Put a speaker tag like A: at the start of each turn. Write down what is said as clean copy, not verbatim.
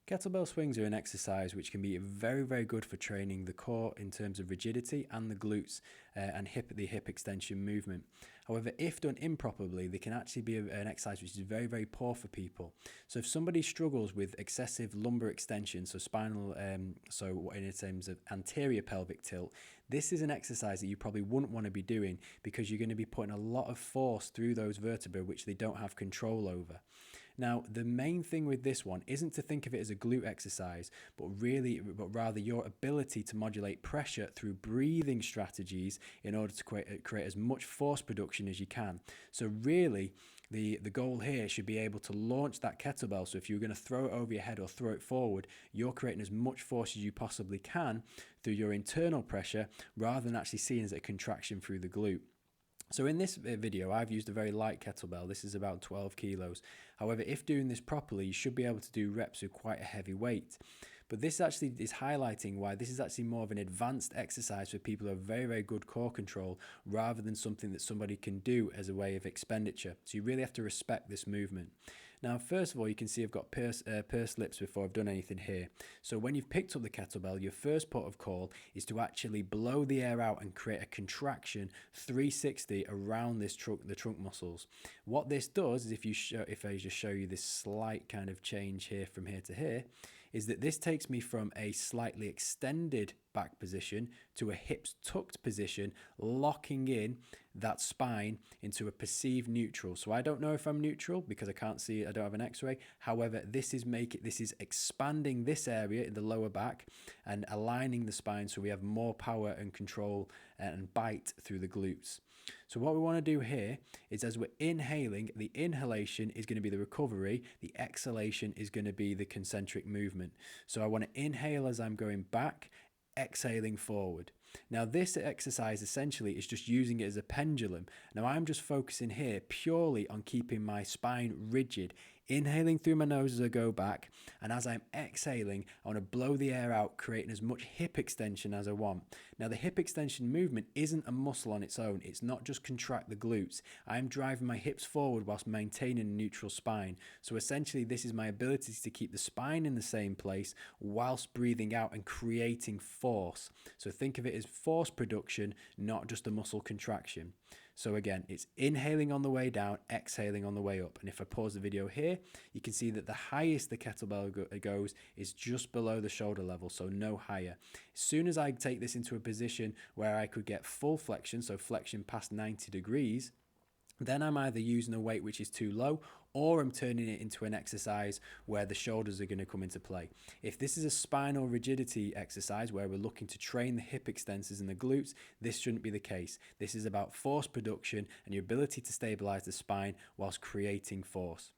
A: Kettlebell swings are an exercise which can be very, very good for training the core in terms of rigidity and the glutes and the hip extension movement. However, if done improperly, they can actually be an exercise which is very, very poor for people. So if somebody struggles with excessive lumbar extension, so spinal, so in terms of anterior pelvic tilt, this is an exercise that you probably wouldn't want to be doing because you're going to be putting a lot of force through those vertebrae which they don't have control over. Now, the main thing with this one isn't to think of it as a glute exercise, but rather your ability to modulate pressure through breathing strategies in order to create as much force production as you can. So really, the goal here should be able to launch that kettlebell. So if you're going to throw it over your head or throw it forward, you're creating as much force as you possibly can through your internal pressure rather than actually seeing it as a contraction through the glute. So in this video, I've used a very light kettlebell. This is about 12 kilos. However, if doing this properly, you should be able to do reps with quite a heavy weight. But this actually is highlighting why this is actually more of an advanced exercise for people who have very, very good core control rather than something that somebody can do as a way of expenditure. So you really have to respect this movement. Now, first of all, you can see I've got pursed lips before I've done anything here. So when you've picked up the kettlebell, your first port of call is to actually blow the air out and create a contraction 360 around this the trunk muscles. What this does is if I just show you this slight kind of change here from here to here, is that this takes me from a slightly extended back position to a hips tucked position, locking in that spine into a perceived neutral. So I don't know if I'm neutral because I can't see it, I don't have an x-ray. However, this is expanding this area in the lower back and aligning the spine so we have more power and control and bite through the glutes. So what we want to do here is, as we're inhaling, the inhalation is going to be the recovery, the exhalation is going to be the concentric movement. So I want to inhale as I'm going back, exhaling forward. Now this exercise essentially is just using it as a pendulum. Now I'm just focusing here purely on keeping my spine rigid, inhaling through my nose as I go back, and as I'm exhaling, I want to blow the air out, creating as much hip extension as I want. Now the hip extension movement isn't a muscle on its own. It's not just contract the glutes. I'm driving my hips forward whilst maintaining a neutral spine. So essentially this is my ability to keep the spine in the same place whilst breathing out and creating force. So think of it as force production, not just a muscle contraction. So again, it's inhaling on the way down, exhaling on the way up. And if I pause the video here, you can see that the highest the kettlebell goes is just below the shoulder level, so no higher. As soon as I take this into a position where I could get full flexion, so flexion past 90 degrees, then I'm either using a weight which is too low or I'm turning it into an exercise where the shoulders are going to come into play. If this is a spinal rigidity exercise where we're looking to train the hip extensors and the glutes, this shouldn't be the case. This is about force production and your ability to stabilize the spine whilst creating force.